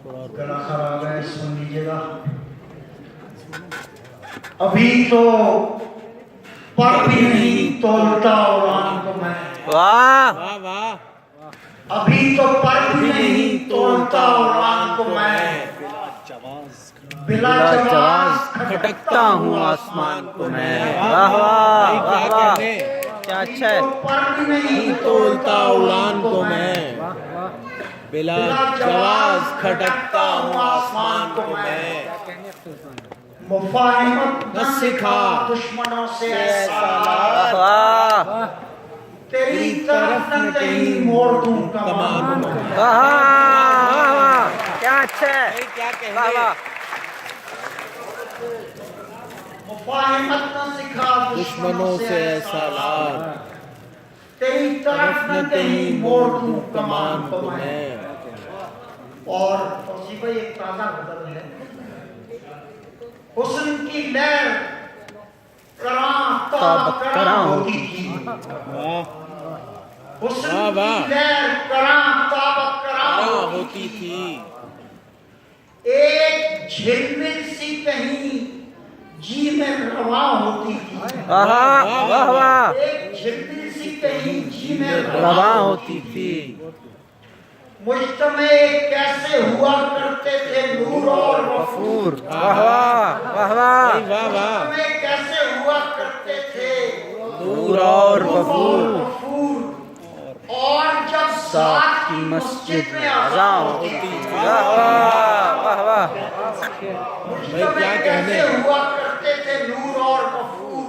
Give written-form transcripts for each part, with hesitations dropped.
गला खराब है, सुन लीजिएगा। अभी तो पर भी नहीं तोलता उड़ान को मैं, वाह वाह वाह। अभी तो पर भी नहीं तोलता उड़ान को मैं, बिला जवाब खटकता हूँ आसमान को मैं। वाह वाह वाह वाह, क्या अच्छा है। पर भी नहीं तोलता उड़ान को मैं, बिला जवाब खटकता हूँ आसमान को मैं। मुफाहिमत न सिखा दुश्मनों से वाह वाह तेरी तरफ न कहीं मोड़ दूं कमान को मैं। वाह वाह वाह, क्या अच्छा है। क्या वाह वाह, मुफाहिमत न सिखा दुश्मनों से ऐसा लाड, तेरी तरफ न कहीं मोड़ दूं कमान को मैं। मैं। और फौजी भाई एक ताजा गजल है, हुस्न की लहर करा होती थी, हुस्न वाह, वाह। की लहर करा होती थी, एक झिलमिल सी कहीं जी में रवा होती थी, वाह वाह वाह, एक झिलमिल सी कहीं जी में रवा होती थी। मुज्तमे कैसे हुआ करते थे नूर और वफूर, वाह वाह वाह वाह, वाह वाह। मुज्तमे कैसे हुआ करते थे नूर और वफूर, वफूर, और जब साथ की मस्जिद में अज़ान होती थी। वाह वाह वाह वाह, मुज्तमे क्या कहने। कैसे हुआ करते थे नूर और वफूर,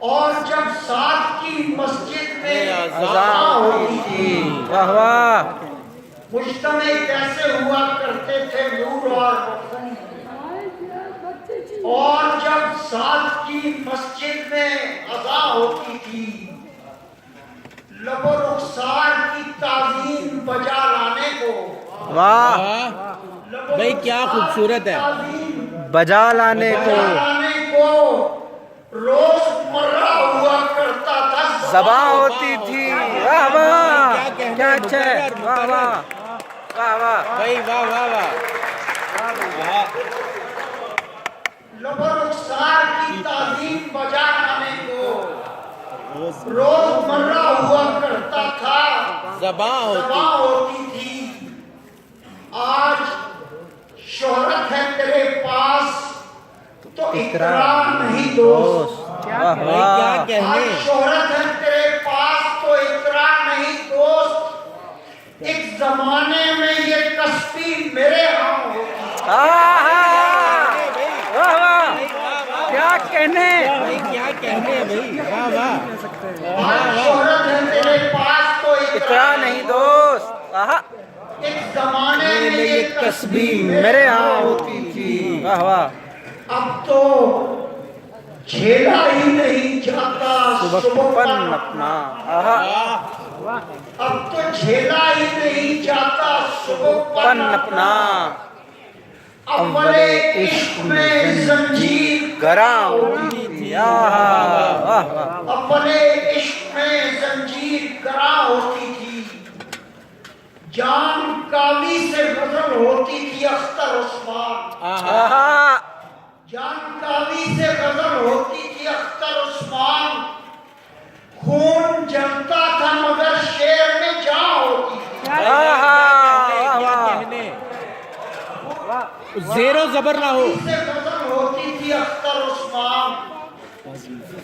और जब साथ की मस्जिद में अज़ान होती थी। वाह वाह, मुज्तमे कैसे हुआ करते थे नूर और वफूर, और जब साथ की मस्जिद में अज़ा होती थी, लबो रुखसार की ताज़ीम बजा लाने को, वाह लबो भाई क्या खूबसूरत है। ताज़ीम बजा लाने बजा को लाने को रोज़मर्रा हुआ करता था, ज़बां होती थी। वाह वाह, क्या अच्छा है। वाह वाह वाह वाह, भाई वाह वाह वाह। लबो रुखसार की ताज़ीम बजा लाने को रोज़मर्रा हुआ करता था, ज़बां सभा होती थी। आज शोहरत है तेरे पास तो इकरार नहीं दोस्त, वाह भाई क्या वाह, आज कहने। शोहरत है तेरे पास तो इकरार नहीं दोस्त, एक जमाने में ये तस्बीह मेरे यहाँ होती थी। वाह वाह, क्या कहने। भाई क्या कहने भाई, वाह वाह। आज शोहरत है तेरे पास तो इतना इकरार नहीं दोस्त, आहा, एक जमाने में ये तस्बीह मेरे यहाँ होती थी। वाह वाह, अब तो झेला ही नहीं जाता सुबकपन अपना। आहा, अब तो झेला ही नहीं जाता सुबकपन पन अपना। अव्वले इश्क में जंजीर गरा होती थी। आहा, वाह वाह, अव्वले इश्क में जंजीर गरा होती थी, जान कावी से गजल होती थी अख्तर उस्मान, आहा, जान कावी से गजल होती थी अख्तर उस्मान, खून जमता था मगर शेर में जान होती थी, आहा, वाह वाह, कहने। ज़ेरो ज़बर ना हो। से गजल होती थी अख्तर उस्मान,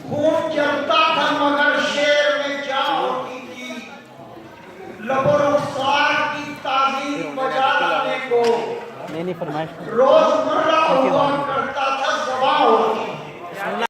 खून जमता था मगर शेर में जान होती थी, लबो रुखसार की ताज़ीम बजा लाने को नहीं फरमाइश रोज़मर्रा हुआ करता था ज़बां होती थी।